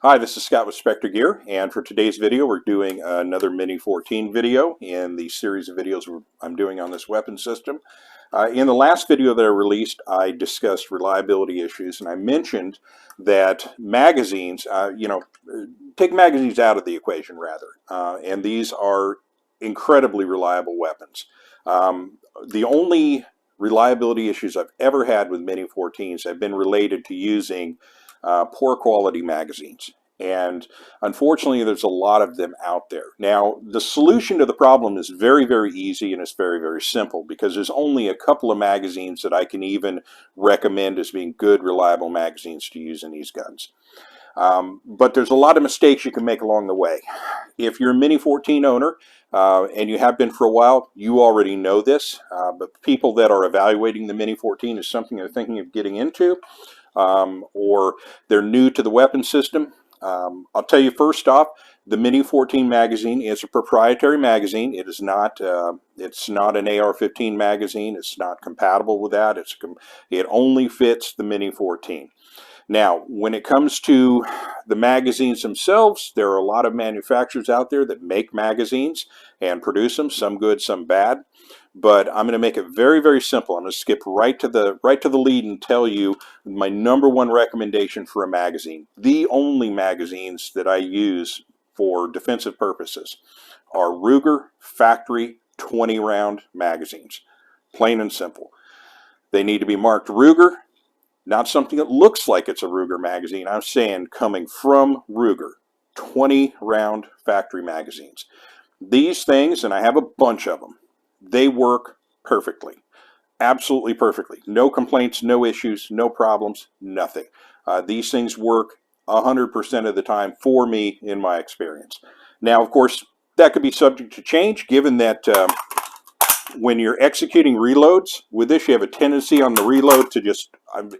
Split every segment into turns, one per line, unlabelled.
Hi, this is Scott with Specter Gear, and for today's video we're doing another Mini-14 video in the series of videos I'm doing on this weapon system. In the last video that I released, I discussed reliability issues, and I mentioned that magazines, take magazines out of the equation rather, and these are incredibly reliable weapons. The only reliability issues I've ever had with Mini-14s have been related to using poor quality magazines. And unfortunately, there's a lot of them out there. Now, the solution to the problem is very, very easy, and it's very, very simple, because there's only a couple of magazines that I can even recommend as being good, reliable magazines to use in these guns. But there's a lot of mistakes you can make along the way. If you're a Mini-14 owner, and you have been for a while, you already know this, but people that are evaluating the Mini-14 is something they're thinking of getting into, or they're new to the weapon system. I'll tell you first off, the Mini-14 magazine is a proprietary magazine. It is not. It's not an AR-15 magazine. It's not compatible with that. It only fits the Mini-14. Now, when it comes to the magazines themselves, there are a lot of manufacturers out there that make magazines and produce them, some good, some bad. But I'm going to make it very, very simple. I'm going to skip right to the lead and tell you my number one recommendation for a magazine. The only magazines that I use for defensive purposes are Ruger factory 20-round magazines. Plain and simple. They need to be marked Ruger. Not something that looks like it's a Ruger magazine. I'm saying coming from Ruger, 20-round factory magazines. These things, and I have a bunch of them, they work perfectly. Absolutely perfectly. No complaints, no issues, no problems, nothing. These things work 100% of the time for me in my experience. Now, of course, that could be subject to change, given that when you're executing reloads with this, you have a tendency on the reload to just,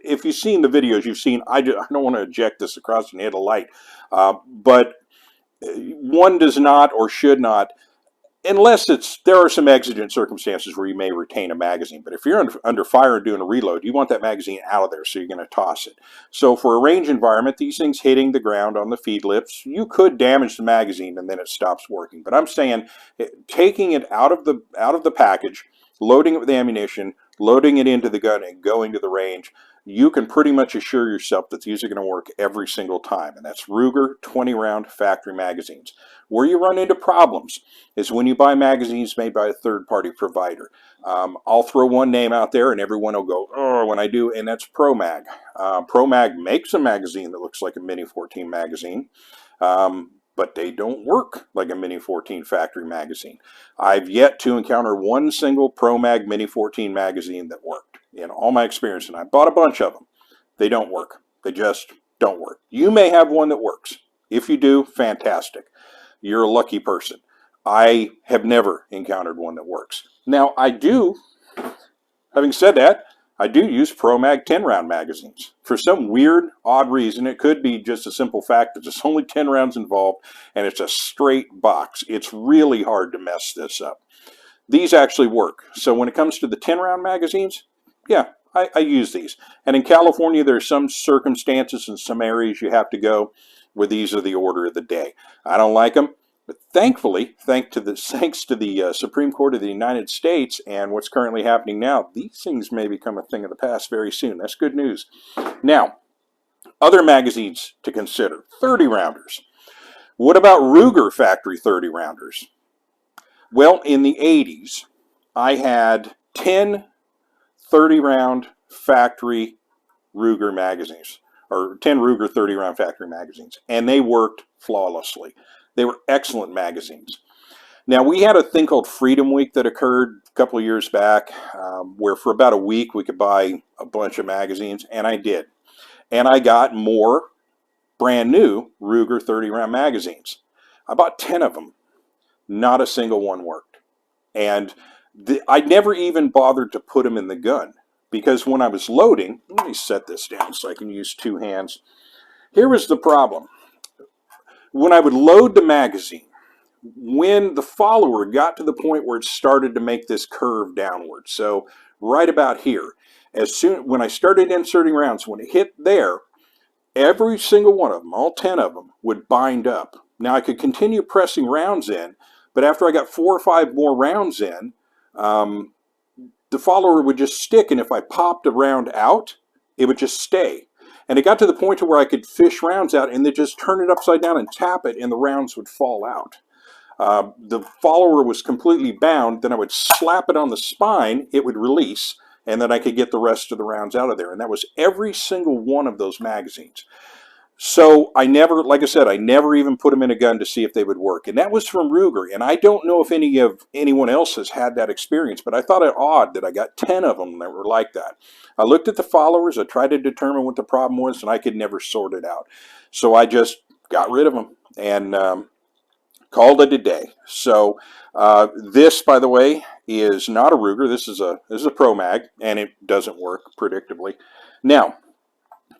if you've seen the videos you've seen, I don't want to eject this across and hit a light, but one does not or should not, unless there are some exigent circumstances where you may retain a magazine. But if you're under fire and doing a reload, you want that magazine out of there, so you're going to toss it. So for a range environment, these things hitting the ground on the feed lips, you could damage the magazine and then it stops working. But I'm saying taking it out of the package, loading it with ammunition, loading it into the gun, and going to the range, you can pretty much assure yourself that these are going to work every single time. And that's Ruger 20-round factory magazines. Where you run into problems is when you buy magazines made by a third-party provider. I'll throw one name out there and everyone will go, oh, when I do, and that's ProMag. ProMag makes a magazine that looks like a Mini-14 magazine, but they don't work like a Mini-14 factory magazine. I've yet to encounter one single ProMag Mini-14 magazine that worked in all my experience, and I bought a bunch of them. They don't work. They just don't work. You may have one that works. If you do, fantastic. You're a lucky person. I have never encountered one that works. Now, having said that, I do use ProMag 10-round magazines. For some weird, odd reason, it could be just a simple fact that there's only 10 rounds involved and it's a straight box. It's really hard to mess this up. These actually work. So when it comes to the 10-round magazines, yeah, I use these. And in California, there are some circumstances and some areas you have to go where these are the order of the day. I don't like them, but thankfully, thanks to the Supreme Court of the United States and what's currently happening now, these things may become a thing of the past very soon. That's good news. Now, other magazines to consider, 30-rounders. What about Ruger factory 30-rounders? Well, in the 80s, I had 10 30-round factory Ruger magazines, or 10 Ruger 30-round factory magazines, and they worked flawlessly. They were excellent magazines. Now, we had a thing called Freedom Week that occurred a couple of years back, where for about a week we could buy a bunch of magazines, and I did. And I got more brand new Ruger 30-round magazines. I bought 10 of them. Not a single one worked. And I never even bothered to put them in the gun, because when I was loading, let me set this down so I can use two hands. Here was the problem. When I would load the magazine, when the follower got to the point where it started to make this curve downward, so right about here, when I started inserting rounds, when it hit there, every single one of them, all 10 of them, would bind up. Now I could continue pressing rounds in, but after I got 4 or 5 more rounds in, the follower would just stick, and if I popped a round out, it would just stay. And it got to the point to where I could fish rounds out and then just turn it upside down and tap it, and the rounds would fall out. The follower was completely bound. Then I would slap it on the spine, it would release, and then I could get the rest of the rounds out of there. And that was every single one of those magazines. So I never, like I said, I never even put them in a gun to see if they would work. And that was from Ruger. And I don't know if anyone else has had that experience, but I thought it odd that I got 10 of them that were like that. I looked at the followers, I tried to determine what the problem was, and I could never sort it out. So I just got rid of them and called it a day. So this, by the way, is not a Ruger. This is a Pro Mag, and it doesn't work predictably. Now,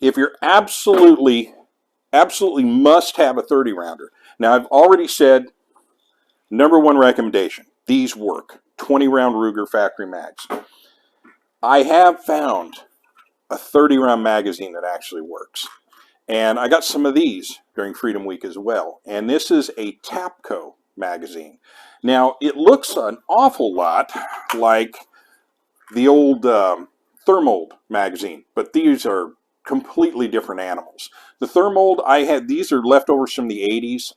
if you're absolutely must have a 30 rounder. Now I've already said, number one recommendation, these work. 20 round Ruger factory mags. I have found a 30 round magazine that actually works. And I got some of these during Freedom Week as well. And this is a Tapco magazine. Now it looks an awful lot like the old Thermold magazine, but these are completely different animals. The Thermold, these are leftovers from the 80s.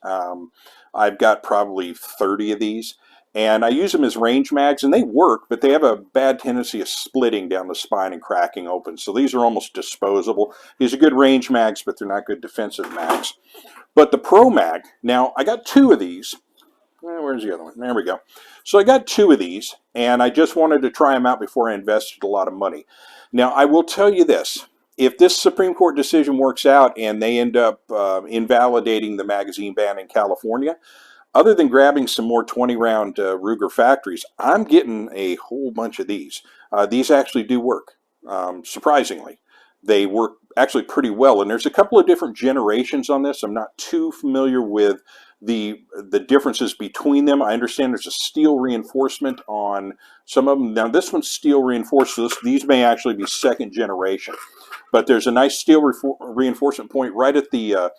I've got probably 30 of these, and I use them as range mags, and they work, but they have a bad tendency of splitting down the spine and cracking open. So these are almost disposable. These are good range mags, but they're not good defensive mags. But the Pro Mag, now I got 2 of these. Where's the other one? There we go. So I got 2 of these, and I just wanted to try them out before I invested a lot of money. Now I will tell you this. If this Supreme Court decision works out and they end up invalidating the magazine ban in California, other than grabbing some more 20-round Ruger factories, I'm getting a whole bunch of these. These actually do work, surprisingly. They work actually pretty well, and there's a couple of different generations on this. I'm not too familiar with the differences between them. I understand there's a steel reinforcement on some of them. Now this one's steel reinforced, so these may actually be second generation. But there's a nice steel reinforcement point right at the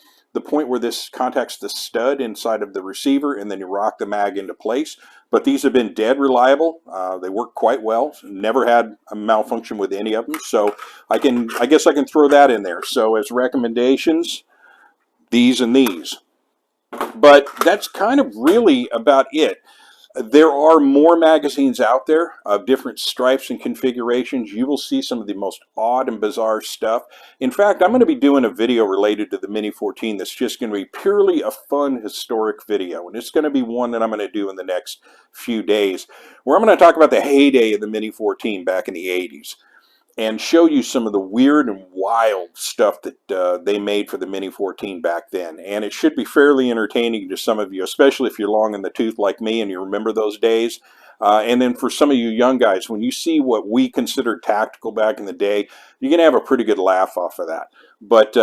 point where this contacts the stud inside of the receiver, and then you rock the mag into place. But these have been dead reliable. They work quite well. Never had a malfunction with any of them. So I guess I can throw that in there. So as recommendations, these and these. But that's kind of really about it. There are more magazines out there of different stripes and configurations. You will see some of the most odd and bizarre stuff. In fact, I'm going to be doing a video related to the Mini-14 that's just going to be purely a fun historic video. And it's going to be one that I'm going to do in the next few days, where I'm going to talk about the heyday of the Mini-14 back in the 80s. And show you some of the weird and wild stuff that they made for the Mini-14 back then. And it should be fairly entertaining to some of you, especially if you're long in the tooth like me and you remember those days. And then for some of you young guys, when you see what we considered tactical back in the day, you're going to have a pretty good laugh off of that. But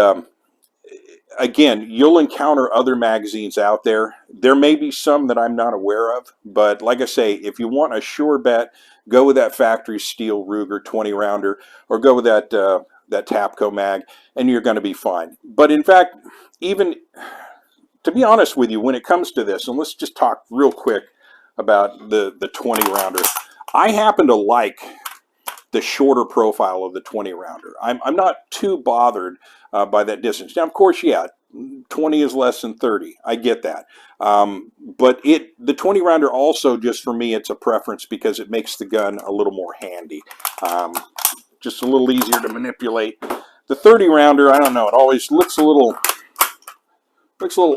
again, you'll encounter other magazines out there. There may be some that I'm not aware of, but like I say, if you want a sure bet, go with that factory steel Ruger 20 rounder, or go with that Tapco mag, and you're going to be fine. But in fact, even to be honest with you, when it comes to this, and let's just talk real quick about the 20 rounder, I happen to like the shorter profile of the 20 rounder. I'm not too bothered by that distance. Now, of course, yeah, 20 is less than 30. I get that. But the 20 rounder also, just for me, it's a preference because it makes the gun a little more handy. Just a little easier to manipulate. The 30 rounder, I don't know, it always looks a little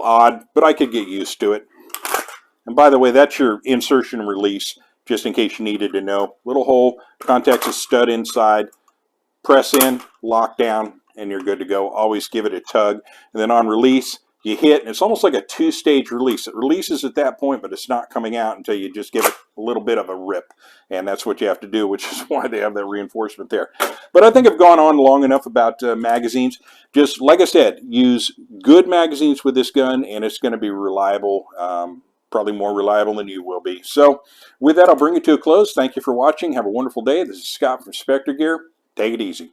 odd, but I could get used to it. And by the way, that's your insertion and release, just in case you needed to know. Little hole, contacts a stud inside, press in, lock down, and you're good to go. Always give it a tug. And then on release, you hit, and it's almost like a 2-stage release. It releases at that point, but it's not coming out until you just give it a little bit of a rip. And that's what you have to do, which is why they have that reinforcement there. But I think I've gone on long enough about magazines. Just like I said, use good magazines with this gun, and it's going to be reliable. Probably more reliable than you will be. So with that, I'll bring it to a close. Thank you for watching. Have a wonderful day. This is Scott from Specter Gear. Take it easy.